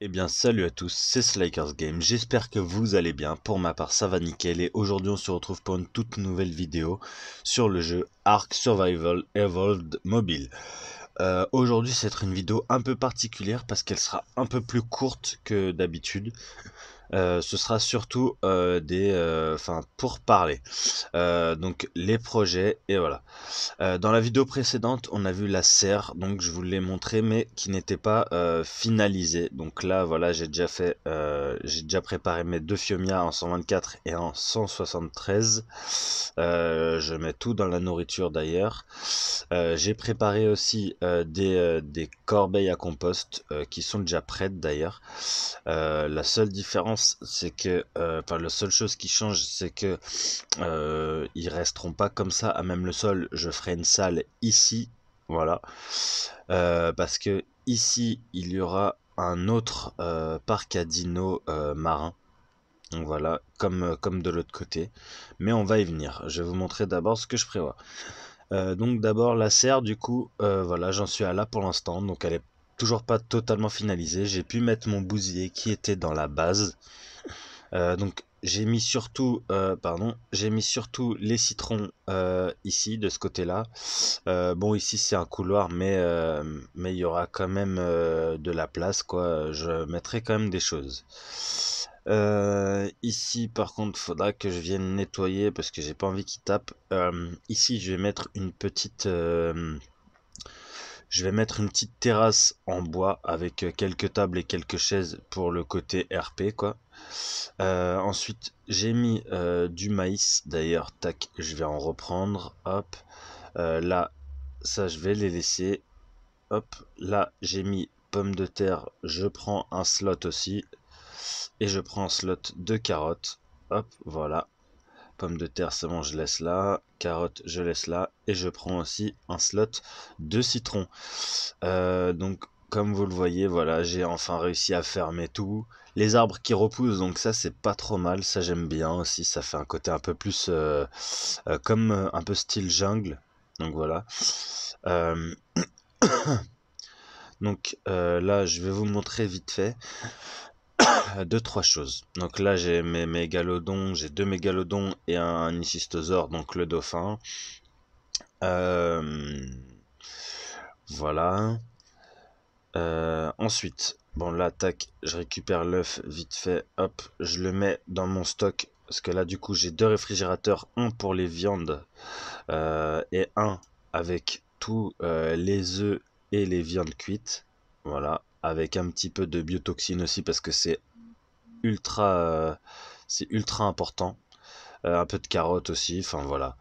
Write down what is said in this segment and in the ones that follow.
Eh bien salut à tous, c'est Slykers Game, j'espère que vous allez bien, pour ma part ça va nickel et aujourd'hui on se retrouve pour une toute nouvelle vidéo sur le jeu Ark Survival Evolved Mobile. Aujourd'hui c'est une vidéo un peu particulière parce qu'elle sera un peu plus courte que d'habitude. Ce sera surtout pour parler, donc les projets et voilà. Dans la vidéo précédente, on a vu la serre, donc je vous l'ai montré, mais qui n'était pas finalisée. Donc là, voilà, j'ai déjà préparé mes deux Fiomia en 124 et en 173. Je mets tout dans la nourriture d'ailleurs. J'ai préparé aussi des corbeilles à compost qui sont déjà prêtes d'ailleurs. La seule différence, c'est que, la seule chose qui change, c'est que ils resteront pas comme ça à même le sol. Je ferai une salle ici, voilà, parce que ici il y aura un autre parc à dinos marin. Donc voilà, comme de l'autre côté. Mais on va y venir. Je vais vous montrer d'abord ce que je prévois. Donc d'abord la serre, du coup, voilà, j'en suis à là pour l'instant. Donc elle est toujours pas totalement finalisée. J'ai pu mettre mon bousier qui était dans la base. Donc j'ai mis surtout les citrons ici, de ce côté-là. Bon, ici c'est un couloir, mais il y aura quand même de la place, quoi. Je mettrai quand même des choses. Ici, par contre, faudra que je vienne nettoyer parce que j'ai pas envie qu'il tape. Ici, je vais mettre une petite terrasse en bois avec quelques tables et quelques chaises pour le côté RP, quoi. Ensuite, j'ai mis du maïs. D'ailleurs, tac, je vais en reprendre. Hop. Là, ça, je vais les laisser. Hop. Là, j'ai mis pommes de terre. Je prends un slot aussi. Et je prends un slot de carottes. Hop, voilà. Pommes de terre, c'est bon, je laisse là. Carottes, je laisse là. Et je prends aussi un slot de citron. Donc, comme vous le voyez, voilà, j'ai enfin réussi à fermer tout. Les arbres qui repoussent, donc ça, c'est pas trop mal. Ça, j'aime bien aussi. Ça fait un côté un peu plus comme un peu style jungle. Donc voilà. Euh, Là, je vais vous montrer vite fait deux, trois choses. Donc là, j'ai mes mégalodons. J'ai deux mégalodons et un ichthyosaure, donc le dauphin. Euh, voilà. Ensuite, bon là, tac, je récupère l'œuf vite fait, hop, je le mets dans mon stock, parce que là, du coup, j'ai deux réfrigérateurs, un pour les viandes et un avec tous les œufs et les viandes cuites, voilà, avec un petit peu de biotoxine aussi, parce que ultra, euh, c'est ultra important. Un peu de carottes aussi, enfin voilà.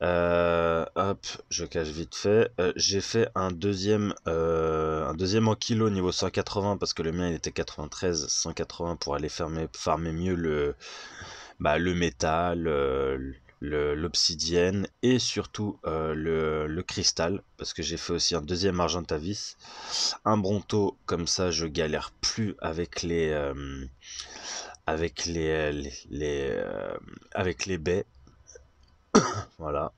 Hop, je cache vite fait. J'ai fait un deuxième en kilo niveau 180 parce que le mien il était 93, 180 pour aller farmer mieux le métal, l'obsidienne et surtout le cristal parce que j'ai fait aussi un deuxième argentavis, un bronto, comme ça je galère plus avec les baies, voilà.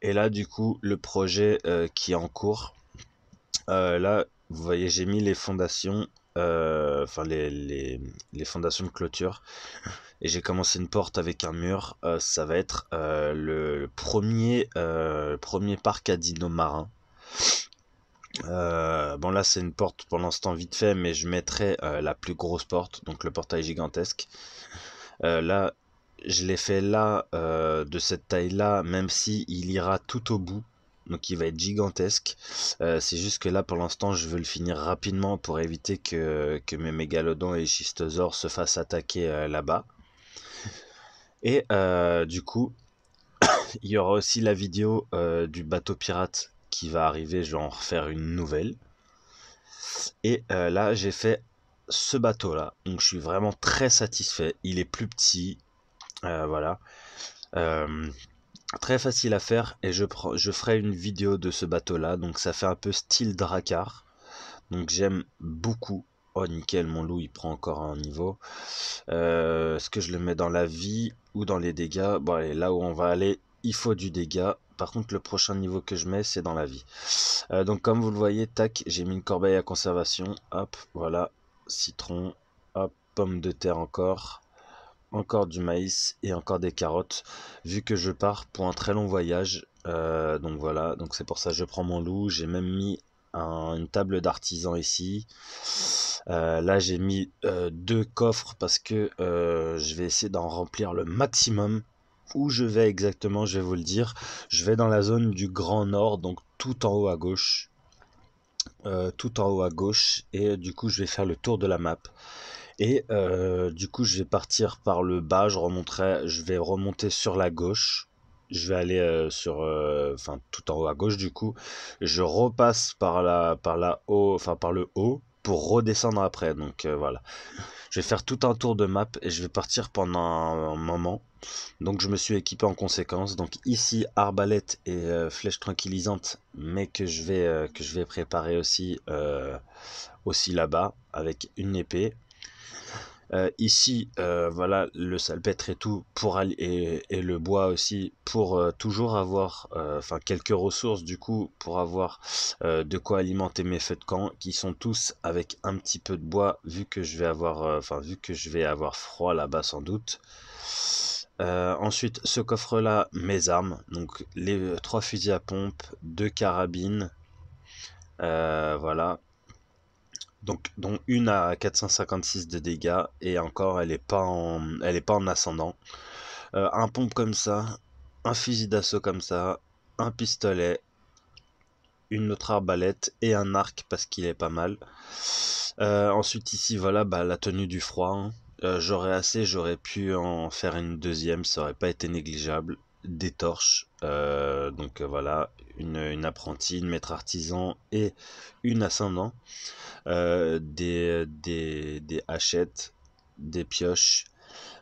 Et là, du coup, le projet qui est en cours, là, vous voyez, j'ai mis les fondations, les fondations de clôture, et j'ai commencé une porte avec un mur. Ça va être le premier parc à dinos marin. Bon, là, c'est une porte pour l'instant vite fait, mais je mettrai la plus grosse porte, donc le portail gigantesque. Là, je l'ai fait là, de cette taille-là, même si il ira tout au bout. Donc il va être gigantesque. C'est juste que là, pour l'instant, je veux le finir rapidement pour éviter que mes mégalodons et schistosaures se fassent attaquer là-bas. Et du coup, il y aura aussi la vidéo du bateau pirate qui va arriver. Je vais en refaire une nouvelle. Et là, j'ai fait ce bateau-là. Donc je suis vraiment très satisfait. Il est plus petit. Voilà. Euh, Très facile à faire et je ferai une vidéo de ce bateau là, donc ça fait un peu style Drakkar, donc j'aime beaucoup. Oh nickel, mon loup il prend encore un niveau. Est-ce que je le mets dans la vie ou dans les dégâts? Bon allez, là où on va aller, il faut du dégât. Par contre, le prochain niveau que je mets, c'est dans la vie. Donc comme vous le voyez, tac, j'ai mis une corbeille à conservation. Hop, voilà, citron, hop, pomme de terre encore du maïs et encore des carottes. Vu que je pars pour un très long voyage, donc voilà, donc c'est pour ça que je prends mon loup. J'ai même mis une table d'artisan ici. Là, j'ai mis 2 coffres parce que je vais essayer d'en remplir le maximum. Où je vais exactement, je vais vous le dire. Je vais dans la zone du Grand Nord, donc tout en haut à gauche. Tout en haut à gauche. Et du coup, je vais faire le tour de la map. Et du coup, je vais partir par le bas. Je vais remonter sur la gauche. Je vais aller enfin tout en haut à gauche. Du coup, je repasse par le haut pour redescendre après. Donc voilà. Je vais faire tout un tour de map et je vais partir pendant un moment. Donc je me suis équipé en conséquence. Donc ici arbalète et flèche tranquillisante, mais que je vais préparer aussi là-bas avec une épée. Ici, voilà le salpêtre et tout et le bois aussi pour toujours avoir, enfin quelques ressources du coup pour avoir de quoi alimenter mes feux de camp qui sont tous avec un petit peu de bois vu que je vais avoir, vu que je vais avoir froid là-bas sans doute. Ensuite, ce coffre-là, mes armes, donc les 3 fusils à pompe, 2 carabines, voilà. Donc, dont une à 456 de dégâts, et encore, elle est pas en ascendant. Un pompe comme ça, un fusil d'assaut comme ça, un pistolet, une autre arbalète et un arc parce qu'il est pas mal. Ensuite ici, voilà, bah, la tenue du froid, hein. J'aurais pu en faire une deuxième, ça aurait pas été négligeable. Des torches, donc voilà, une apprentie, une maître artisan et une ascendant. Des hachettes, des pioches,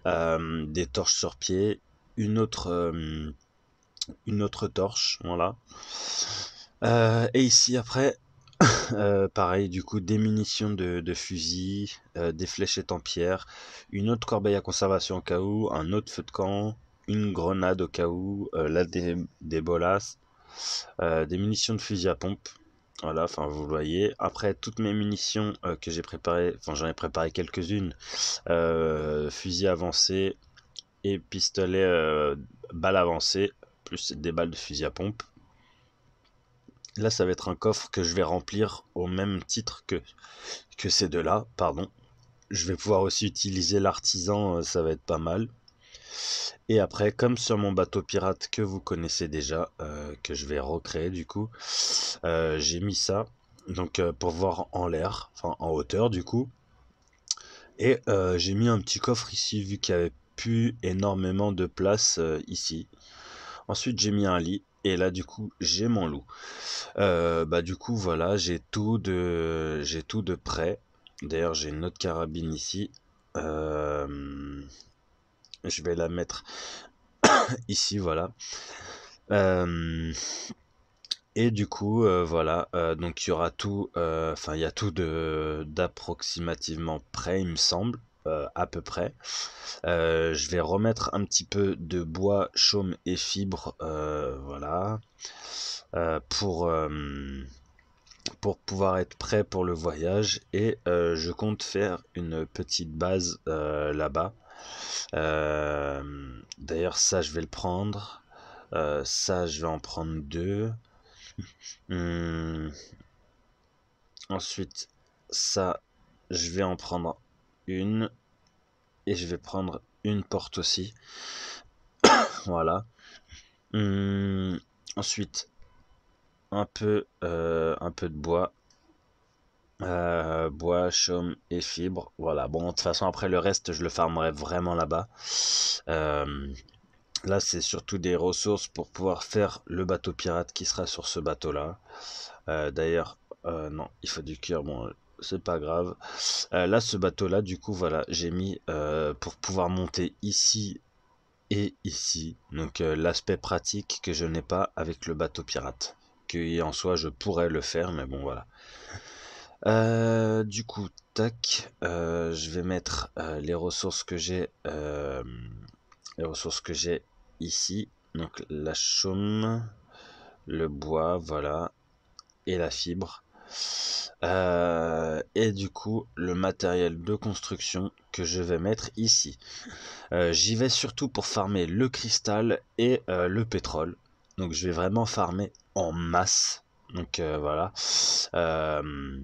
des torches sur pied, une autre, euh, une autre torche, voilà. Et ici après, pareil, du coup, des munitions de fusil, des fléchettes en pierre, une autre corbeille à conservation au cas où, un autre feu de camp, une grenade au cas où, là des bolas, des munitions de fusil à pompe. Voilà, enfin vous le voyez. Après toutes mes munitions que j'ai préparées, enfin j'en ai préparé quelques-unes, fusil avancé et pistolet balle avancée, plus des balles de fusil à pompe. Là ça va être un coffre que je vais remplir au même titre que ces deux-là, pardon. Je vais pouvoir aussi utiliser l'artisan, ça va être pas mal. Et après, comme sur mon bateau pirate que vous connaissez déjà, que je vais recréer du coup, j'ai mis ça, donc pour voir en l'air, enfin en hauteur du coup. Et j'ai mis un petit coffre ici, vu qu'il y avait plus énormément de place ici. Ensuite, j'ai mis un lit. Et là, du coup, j'ai mon loup. Bah, du coup, voilà, j'ai tout de prêt. D'ailleurs, j'ai une autre carabine ici. Je vais la mettre ici, voilà. Et du coup, voilà, donc il y aura tout, enfin il y a tout d'approximativement prêt, il me semble, à peu près. Je vais remettre un petit peu de bois, chaume et fibres, voilà, euh, pour, euh, pour pouvoir être prêt pour le voyage. Et je compte faire une petite base là-bas. D'ailleurs, ça, je vais le prendre. Ça, je vais en prendre 2. Hum, Ensuite, ça, je vais en prendre une. Et je vais prendre une porte aussi. Voilà. Ensuite, un peu de bois. Bois, chaume et fibres. Voilà. Bon, de toute façon, après le reste, je le farmerai vraiment là-bas. Euh, Là, c'est surtout des ressources pour pouvoir faire le bateau pirate qui sera sur ce bateau-là. D'ailleurs, non, il faut du cuir. Bon, c'est pas grave. Là, ce bateau-là, du coup, voilà, j'ai mis pour pouvoir monter ici et ici. Donc, l'aspect pratique que je n'ai pas avec le bateau pirate. Que en soi, je pourrais le faire, mais bon, voilà. Du coup, tac, je vais mettre les ressources que j'ai ici. Donc la chaume, le bois, voilà, et la fibre. Et du coup, le matériel de construction que je vais mettre ici. J'y vais surtout pour farmer le cristal et le pétrole. Donc je vais vraiment farmer en masse. Donc voilà. Euh,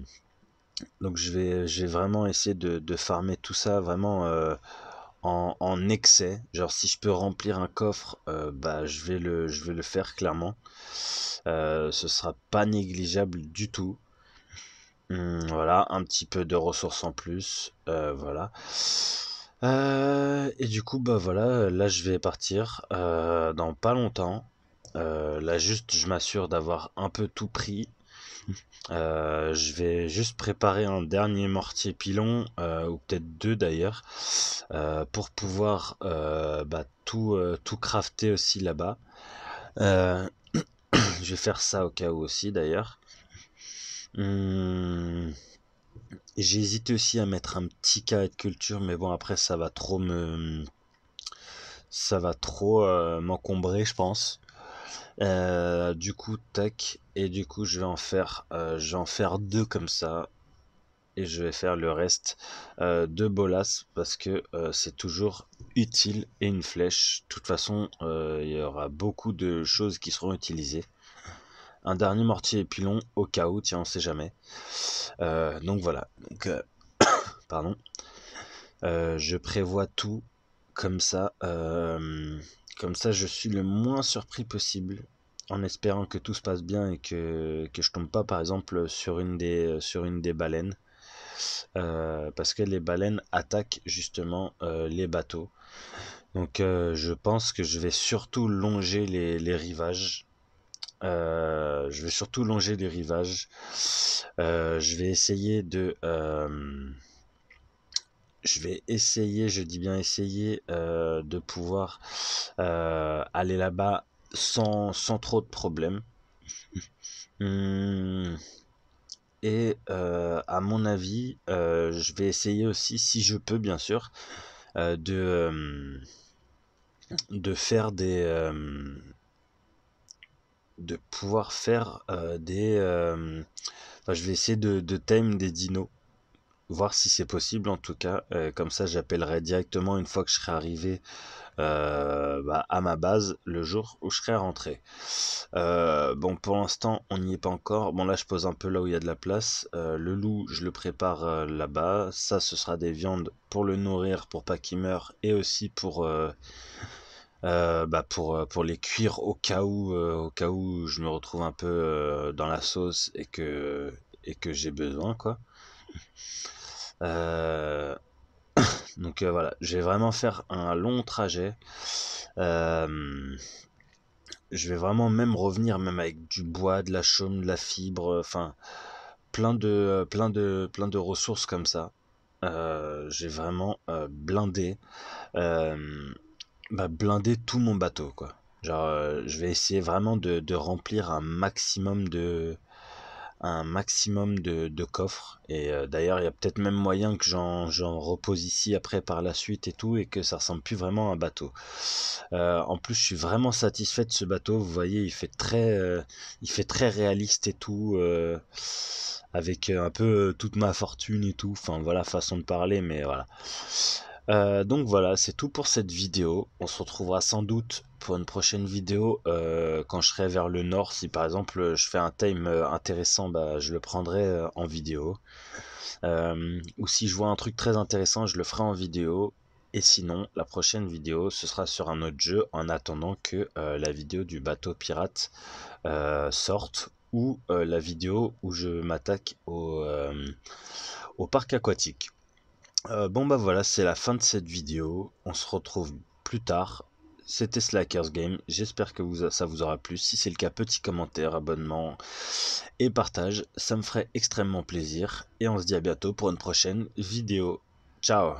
donc je vais vraiment essayer de farmer tout ça vraiment en excès. Genre si je peux remplir un coffre, bah je vais le faire clairement. Ce sera pas négligeable du tout. Voilà, un petit peu de ressources en plus, voilà. Et du coup, bah voilà, là je vais partir dans pas longtemps. Là juste, je m'assure d'avoir un peu tout pris. Je vais juste préparer un dernier mortier pilon, ou peut-être deux d'ailleurs, pour pouvoir bah, tout crafter aussi là-bas. Euh, je vais faire ça au cas où aussi d'ailleurs. Hum, J'ai hésité aussi à mettre un petit carré de culture, mais bon après ça va trop m'encombrer, je pense. Du coup, tac, et du coup je vais en faire deux comme ça, et je vais faire le reste de bolas parce que c'est toujours utile et une flèche. De toute façon, il y aura beaucoup de choses qui seront utilisées. Un dernier mortier et pilon au cas où, tiens, on sait jamais. Donc voilà. Donc, pardon. Je prévois tout comme ça. Comme ça, je suis le moins surpris possible, en espérant que tout se passe bien et que je tombe pas, par exemple, sur une des baleines. Parce que les baleines attaquent justement les bateaux. Donc je pense que je vais surtout longer les rivages. Je vais surtout longer les rivages. Je vais essayer je dis bien essayer, de pouvoir aller là-bas sans trop de problèmes. Hum, Et à mon avis, je vais essayer aussi, si je peux bien sûr, de faire de pouvoir faire enfin, je vais essayer de tame des dinos, voir si c'est possible en tout cas. Comme ça, j'appellerai directement une fois que je serai arrivé bah, à ma base le jour où je serai rentré. Bon, pour l'instant, on n'y est pas encore. Bon, là, je pose un peu là où il y a de la place. Le loup, je le prépare là-bas. Ça, ce sera des viandes pour le nourrir, pour pas qu'il meure, et aussi bah, pour les cuire au cas où je me retrouve un peu dans la sauce et que j'ai besoin, quoi. Euh, donc voilà, je vais vraiment faire un long trajet. Euh, je vais vraiment même revenir même avec du bois, de la chaume, de la fibre, enfin plein de ressources comme ça. J'ai vraiment euh, blindé tout mon bateau, quoi. Genre, je vais essayer vraiment de remplir un maximum de coffres. Et d'ailleurs, il y a peut-être même moyen que j'en repose ici après par la suite et tout, et que ça ressemble plus vraiment à un bateau. En plus, je suis vraiment satisfait de ce bateau. Vous voyez, il fait très réaliste et tout, avec un peu toute ma fortune et tout. Enfin, voilà, façon de parler, mais voilà. Donc voilà, c'est tout pour cette vidéo. On se retrouvera sans doute pour une prochaine vidéo quand je serai vers le nord. Si par exemple je fais un time intéressant, bah, je le prendrai en vidéo. Ou si je vois un truc très intéressant, je le ferai en vidéo. Et sinon, la prochaine vidéo, ce sera sur un autre jeu en attendant que la vidéo du bateau pirate sorte, ou la vidéo où je m'attaque au parc aquatique. Bon bah voilà, c'est la fin de cette vidéo. On se retrouve plus tard. C'était Slackers Game. J'espère que ça vous aura plu. Si c'est le cas, petit commentaire, abonnement et partage. Ça me ferait extrêmement plaisir. Et on se dit à bientôt pour une prochaine vidéo. Ciao!